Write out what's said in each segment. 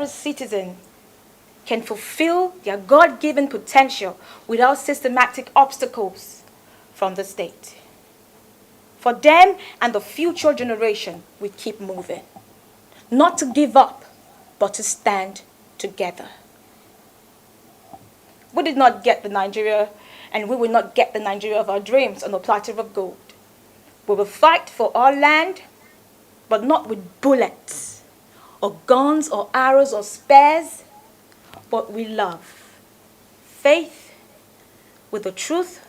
every citizen can fulfill their God-given potential without systematic obstacles from the state. For them and the future generation, we keep moving. Not to give up, but to stand together. We did not get the Nigeria, and we will not get the Nigeria of our dreams on a platter of gold. We will fight for our land, but not with bullets, or guns, or arrows, or spears, but with love, faith, with the truth,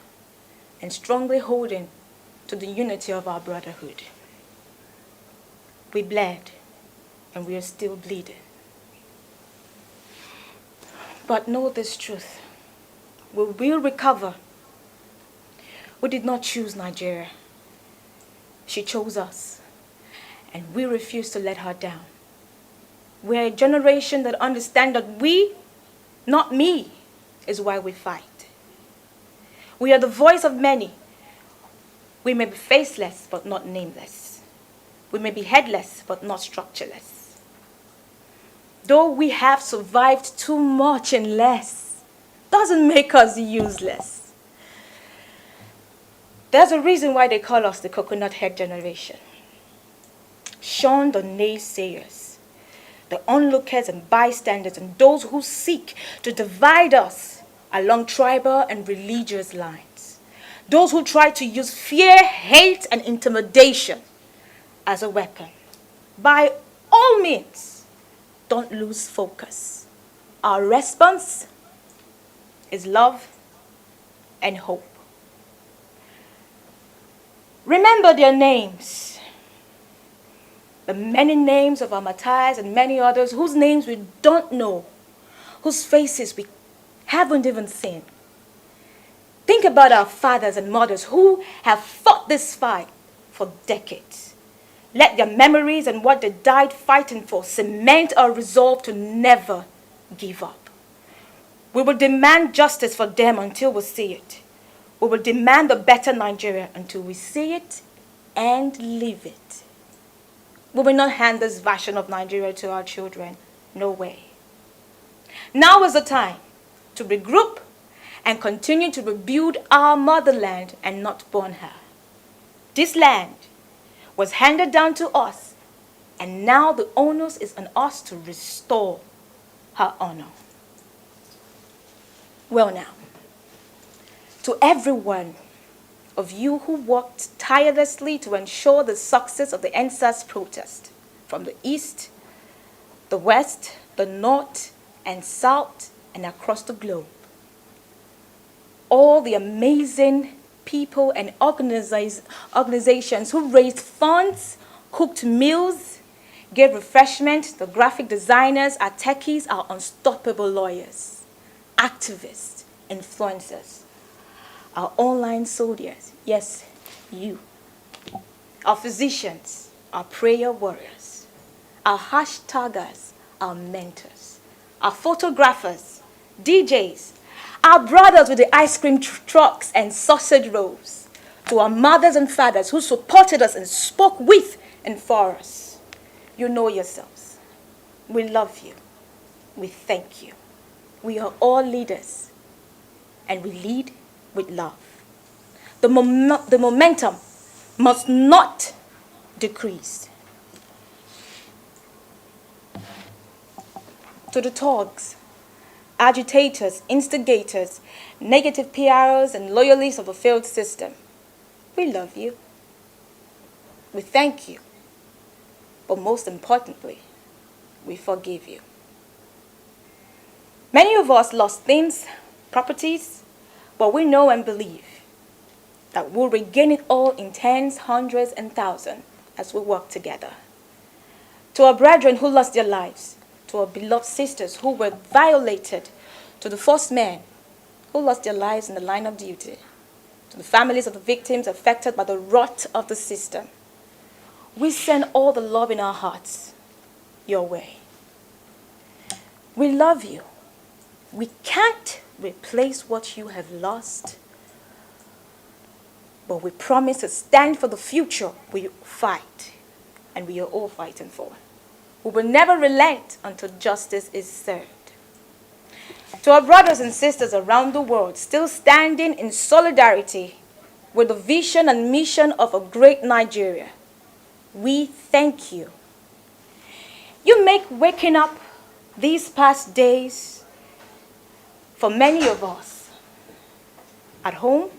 and strongly holding to the unity of our brotherhood. We bled, and we are still bleeding. But know this truth. We will recover. We did not choose Nigeria. She chose us, and we refuse to let her down. We're a generation that understands that we, not me, is why we fight. We are the voice of many. We may be faceless, but not nameless. We may be headless, but not structureless. Though we have survived too much and less, doesn't make us useless. There's a reason why they call us the coconut head generation. Shun the naysayers, the onlookers and bystanders, and those who seek to divide us along tribal and religious lines. Those who try to use fear, hate, and intimidation as a weapon. By all means, don't lose focus. Our response is love and hope. Remember their names. The many names of our martyrs and many others whose names we don't know, whose faces we haven't even seen. Think about our fathers and mothers who have fought this fight for decades. Let their memories and what they died fighting for cement our resolve to never give up. We will demand justice for them until we see it. We will demand a better Nigeria until we see it and live it. We will not hand this version of Nigeria to our children. No way. Now is the time to regroup and continue to rebuild our motherland and not burn her. This land was handed down to us, and now the onus is on us to restore her honor. Well now, to every one of you who worked tirelessly to ensure the success of the NSAS protest, from the east, the west, the north, and south, and across the globe. All the amazing people and organizations who raised funds, cooked meals, gave refreshment, the graphic designers, our techies, our unstoppable lawyers, activists, influencers, our online soldiers, yes, you, our physicians, our prayer warriors, our hashtaggers, our mentors, our photographers, DJs, our brothers with the ice cream trucks and sausage rolls, to our mothers and fathers who supported us and spoke with and for us. You know yourselves. We love you. We thank you. We are all leaders, and we lead with love. The momentum must not decrease. To the thugs, agitators, instigators, negative PRs, and loyalists of a failed system, we love you. We thank you. But most importantly, we forgive you. Many of us lost things, properties, but we know and believe that we'll regain it all in tens, hundreds, and thousands as we work together. To our brethren who lost their lives, to our beloved sisters who were violated, to the first men who lost their lives in the line of duty, to the families of the victims affected by the rot of the system, we send all the love in our hearts your way. We love you. We can't replace what you have lost, but we promise to stand for the future we fight, and we are all fighting for. We will never relent until justice is served. To our brothers and sisters around the world still standing in solidarity with the vision and mission of a great Nigeria, we thank you. You make waking up these past days for many of us at home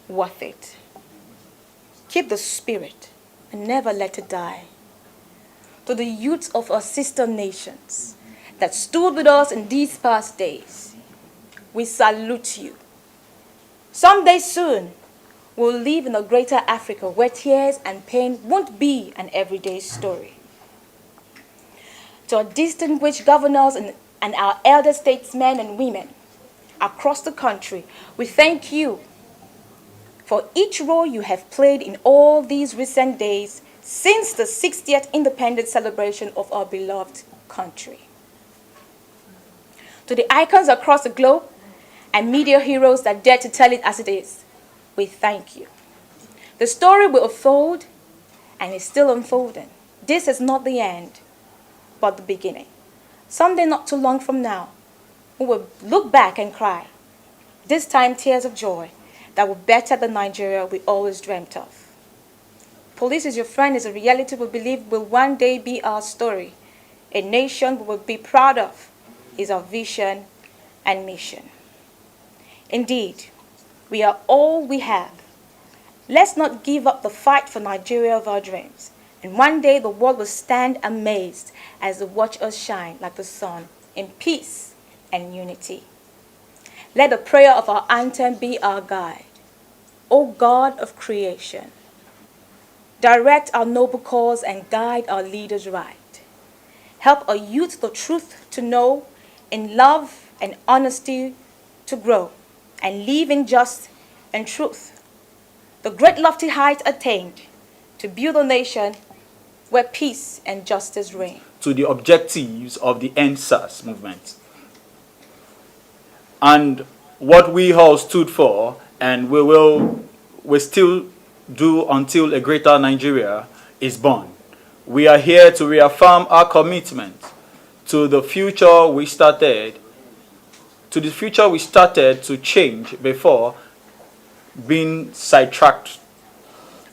worth it. Keep the spirit and never let it die. To the youths of our sister nations that stood with us in these past days, we salute you. Someday soon, we'll live in a greater Africa where tears and pain won't be an everyday story. To our distinguished governors and our elder statesmen and women across the country, we thank you for each role you have played in all these recent days since the 60th independence celebration of our beloved country. To the icons across the globe and media heroes that dare to tell it as it is, we thank you. The story will unfold and is still unfolding. This is not the end, but the beginning. Someday not too long from now, we will look back and cry, this time tears of joy, that will better the Nigeria we always dreamt of. Police is your friend is a reality we believe will one day be our story. A nation we will be proud of is our vision and mission. Indeed, we are all we have. Let's not give up the fight for Nigeria of our dreams. And one day the world will stand amazed as they watch us shine like the sun in peace and unity. Let the prayer of our anthem be our guide. O God of creation, direct our noble cause and guide our leaders right. Help our youth the truth to know, in love and honesty to grow, and live in justice and truth. The great lofty height attained to build a nation where peace and justice reign. To the objectives of the End SARS movement. And what we all stood for, and we still do until a greater Nigeria is born. We are here to reaffirm our commitment to the future we started, to change before being sidetracked.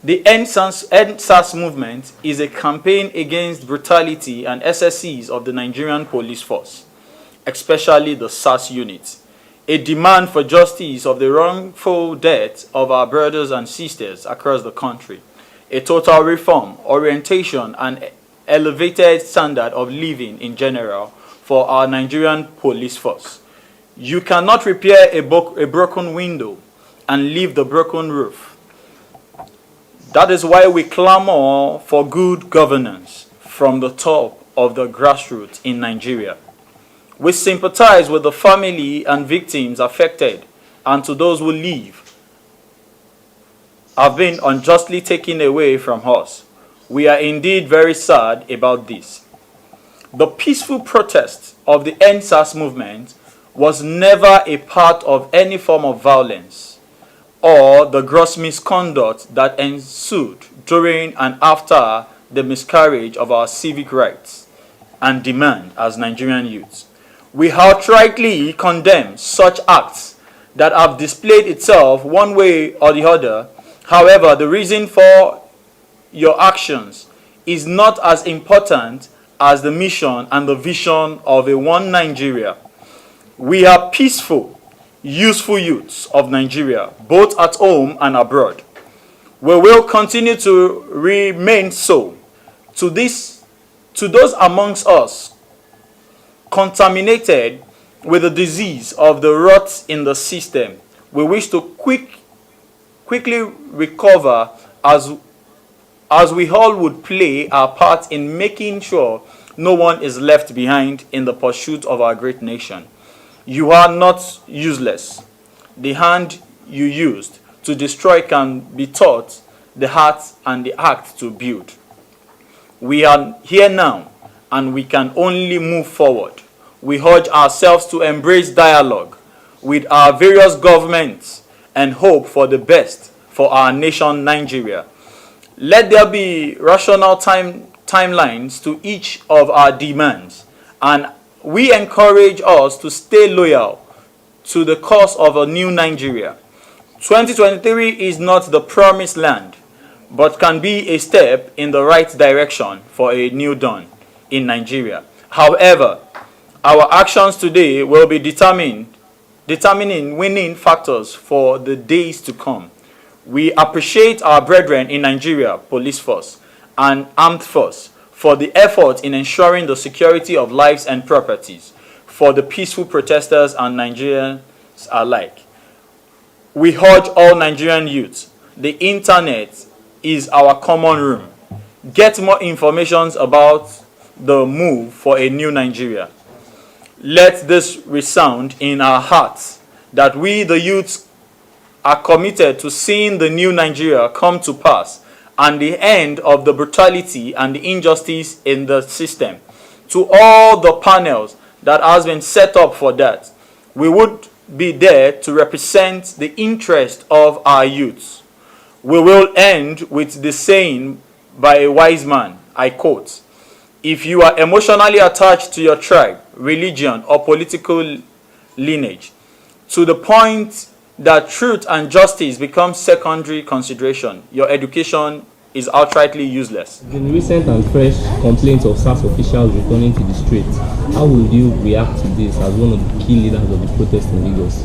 The End SARS movement is a campaign against brutality and excesses of the Nigerian police force, especially the SARS unit. A demand for justice of the wrongful death of our brothers and sisters across the country. A total reform, orientation, and elevated standard of living in general for our Nigerian police force. You cannot repair a broken window and leave the broken roof. That is why we clamor for good governance from the top of the grassroots in Nigeria. We sympathize with the family and victims affected and to those who have been unjustly taken away from us. We are indeed very sad about this. The peaceful protest of the End SARS movement was never a part of any form of violence or the gross misconduct that ensued during and after the miscarriage of our civic rights and demand as Nigerian youths. We outrightly condemn such acts that have displayed itself one way or the other. However, the reason for your actions is not as important as the mission and the vision of a one Nigeria. We are peaceful, useful youths of Nigeria, both at home and abroad. We will continue to remain so. To those amongst us contaminated with the disease of the rot in the system, we wish to quickly recover as we all would play our part in making sure no one is left behind in the pursuit of our great nation. You are not useless. The hand you used to destroy can be taught the heart and the act to build. We are here now and we can only move forward. We urge ourselves to embrace dialogue with our various governments and hope for the best for our nation, Nigeria. Let there be rational time timelines to each of our demands, and we encourage us to stay loyal to the cause of a new Nigeria. 2023 is not the promised land, but can be a step in the right direction for a new dawn in Nigeria. However, our actions today will be determining winning factors for the days to come. We appreciate our brethren in Nigeria, police force and armed force, for the effort in ensuring the security of lives and properties for the peaceful protesters and Nigerians alike. We urge all Nigerian youths, the internet is our common room. Get more information about the move for a new Nigeria. Let this resound in our hearts that we, the youths, are committed to seeing the new Nigeria come to pass and the end of the brutality and the injustice in the system. To all the panels that has been set up for that, we would be there to represent the interest of our youths. We will end with the saying by a wise man, I quote, "If you are emotionally attached to your tribe, religion, or political lineage, to the point that truth and justice become secondary consideration, your education is outrightly useless." In recent and fresh complaints of SARS officials returning to the streets, how will you react to this as one of the key leaders of the protest in Lagos?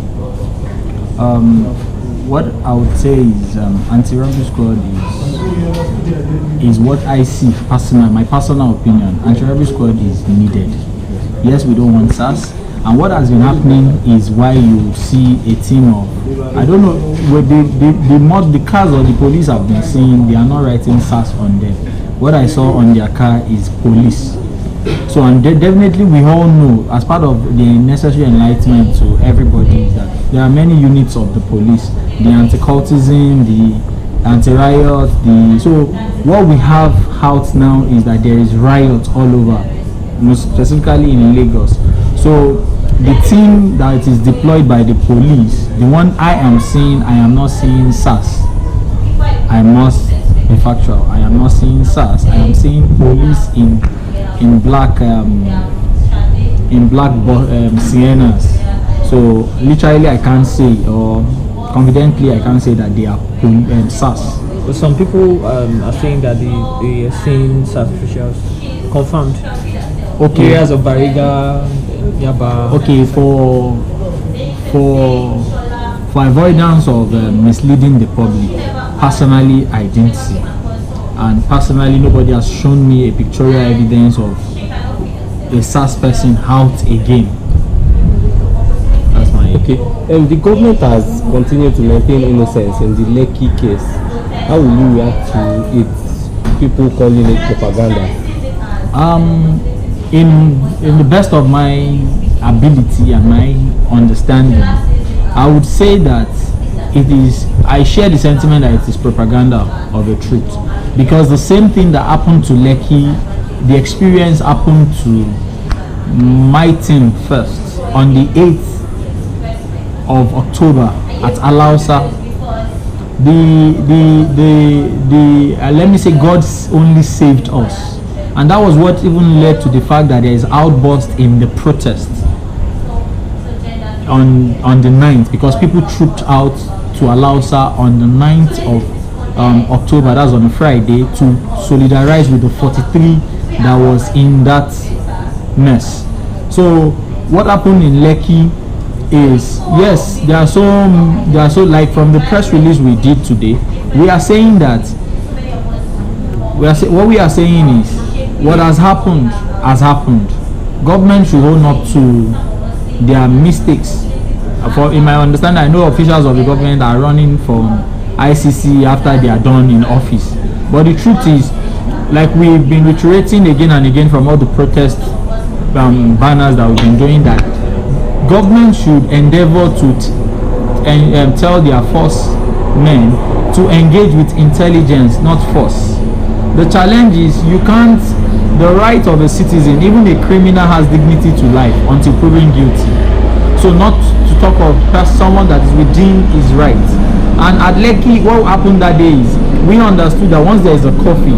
What I would say is anti-robbery squad is what I see my personal opinion. Anti-robbery squad is needed. Yes, we don't want SARS. And what has been happening is why you see a team of, I don't know, where the cars or the police have been saying they are not writing SARS on them. What I saw on their car is police. So, and definitely we all know, as part of the necessary enlightenment to everybody, that there are many units of the police, the anti-cultism, the anti-riot, so what we have out now is that there is riots all over, most specifically in Lagos. So the team that is deployed by the police, the one I am not seeing SARS. I must be factual. I am not seeing SARS. I am seeing police in black Siennas. So literally I can't say, or confidently I can't say that they are SARS. But some people are saying that they are seeing SARS officials confirmed. Okay. Areas of Bariga, Yaba. Okay, for avoidance of misleading the public, personally I didn't see, and personally nobody has shown me a pictorial evidence of a SARS person out again. That's my okay. The government has continued to maintain innocence in the Lekki case. How will you react to it? People calling it propaganda. In the best of my ability and my understanding, I would say that I share the sentiment that it is propaganda of the truth, because the same thing that happened to Lekki, the experience happened to my team first on the 8th of October at Alausa. Let me say, God only saved us. And that was what even led to the fact that there is outburst in the protest on the 9th, because people trooped out to Alausa on the 9th of October, that's on a Friday, to solidarize with the 43 that was in that mess. So what happened in Lekki is, yes, there are so like from the press release we did today, we are saying that what we are saying is, what has happened has happened. Government should own up to their mistakes. In my understanding, I know officials of the government are running from ICC after they are done in office. But the truth is, like we've been reiterating again and again from all the protest banners that we've been doing, that government should endeavor to tell their force men to engage with intelligence, not force. The challenge is, the right of a citizen, even a criminal, has dignity to life until proven guilty. So not to talk of someone that is within his rights. And at Lekki, what happened that day is, we understood that once there is a coffee,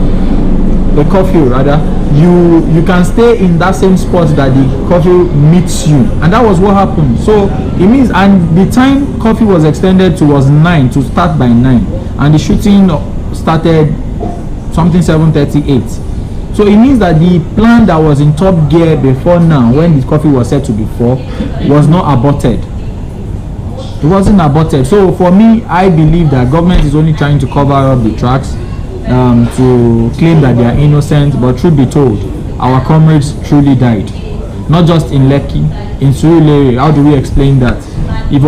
a curfew rather, you can stay in that same spot that the curfew meets you, and that was what happened. So it means, and the time curfew was extended to was 9, to start by 9, and the shooting started something 7:38. So it means that the plan that was in top gear before now, when the curfew was set to be 4, was not aborted. It wasn't aborted. So for me, I believe that government is only trying to cover up the tracks, to claim that they are innocent. But truth be told, our comrades truly died, not just in Lekki, in Surulere. How do we explain that? If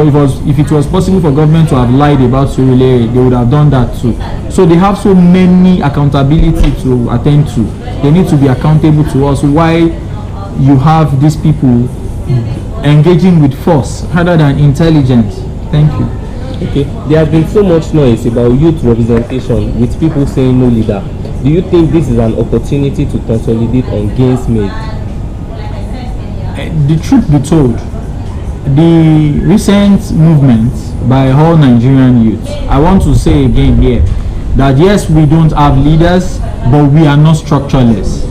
it was possible for government to have lied about Surulere, they would have done that too. So they have so many accountability to attend to. They need to be accountable to us. Why you have these people engaging with force rather than intelligence? Thank you. Okay, there has been so much noise about youth representation, with people saying no leader. Do you think this is an opportunity to consolidate on gains made? The truth be told, the recent movement by all Nigerian youth, I want to say again here that yes, we don't have leaders, but we are not structureless.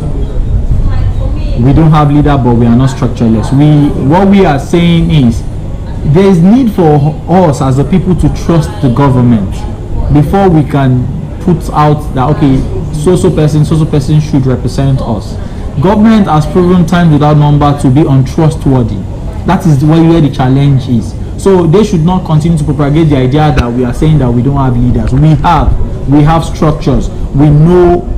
We don't have leader, but we are not structureless. What we are saying is there is need for us as a people to trust the government before we can put out that okay, so person should represent us. Government has proven time without number to be untrustworthy. That is where the challenge is. So they should not continue to propagate the idea that we are saying that we don't have leaders. We have structures. We know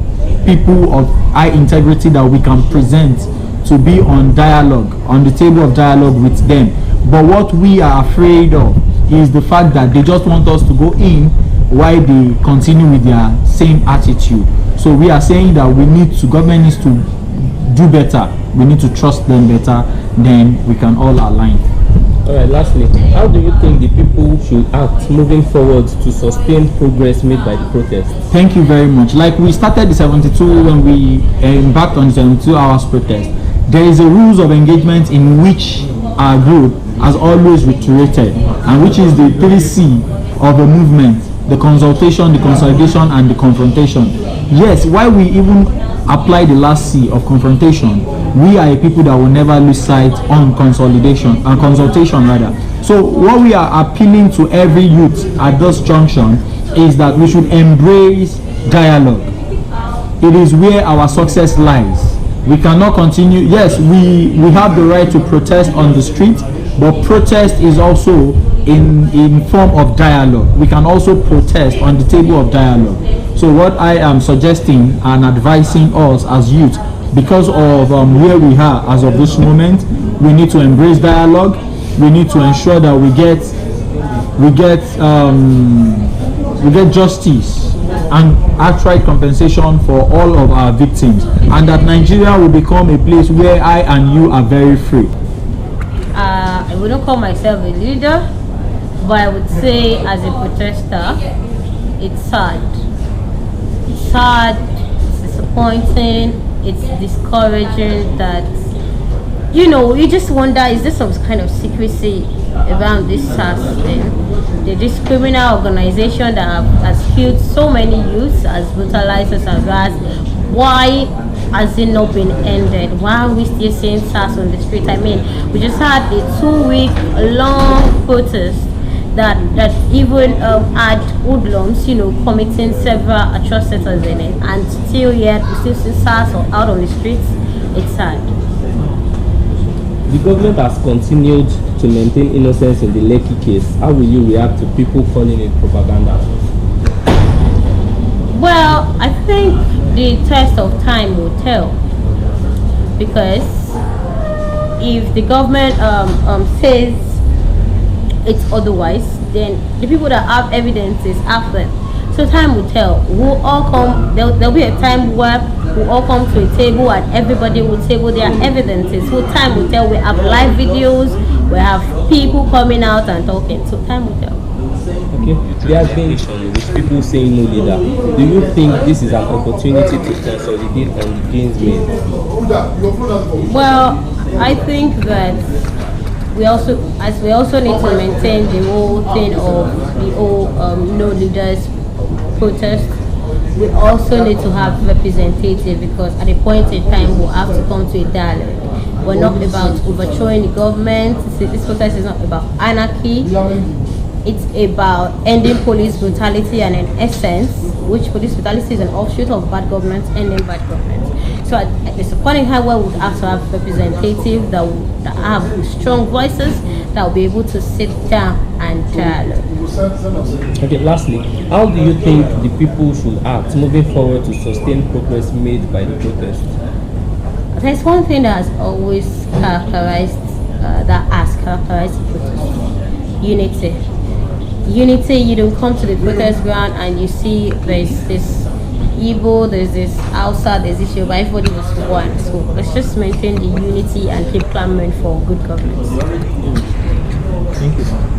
people of high integrity that we can present to be on the table of dialogue with them. But what we are afraid of is the fact that they just want us to go in while they continue with their same attitude. So we are saying that government needs to do better. We need to trust them better, then we can all align. Alright, lastly, how do you think the people should act moving forward to sustain progress made by the protest? Thank you very much. Like we started the 72 when we embarked on the 72 hours protest, there is a rules of engagement in which our group has always reiterated, and which is the 3C of a movement: the consultation, the consolidation, and the confrontation. Yes, why we even apply the last C of confrontation, we are a people that will never lose sight on consolidation and consultation rather. So what we are appealing to every youth at this junction is that we should embrace dialogue. It is where our success lies. We cannot continue. Yes, we have the right to protest on the street, but protest is also in form of dialogue. We can also protest on the table of dialogue. So what I am suggesting and advising us as youth, because of where we are as of this moment, we need to embrace dialogue. We need to ensure that we get justice and outright compensation for all of our victims, and that Nigeria will become a place where I and you are very free. I wouldn't call myself a leader, but I would say as a protester, it's sad. It's sad, it's disappointing, it's discouraging that, you just wonder, is there some kind of secrecy around this SARS thing? This criminal organization that has killed so many youths, has brutalized us and harassed. Why has it not been ended? Why are we still seeing SARS on the street? I mean, we just had a 2-week long protest that even had hoodlums, committing several atrocities in it, and still yet we still see SARS out on the streets. It's sad. The government has continued to maintain innocence in the Lekki case. How will you react to people calling it propaganda? Well, I think the test of time will tell, because if the government says it's otherwise, then the people that have evidences have them. So time will tell. We'll all come. There'll be a time where we'll all come to a table and everybody will table their evidences. So time will tell. We have live videos. We have people coming out and talking. So time will tell. Okay. There has been with people saying no leader. Do you think this is an opportunity to consolidate on the gains made? Well, I think that we also need to maintain the whole thing of the whole no leaders protest, we also need to have representative, because at a point in time we'll have to come to a dialogue. We're not about overthrowing the government. This protest is not about anarchy. It's about ending police brutality, and in essence, which police brutality is an offshoot of bad governance, ending bad governance. So at the point in time where we would have to have representatives that have strong voices, that will be able to sit down and dialogue. Okay, lastly, how do you think the people should act moving forward to sustain progress made by the protest? There's one thing that has always characterized the protest: unity. Unity. You don't come to the protest ground and you see there's this Igbo, there's this Hausa, there's this Yoruba, everybody was one. So let's just maintain the unity and keep clamoring for good governance. Thank you.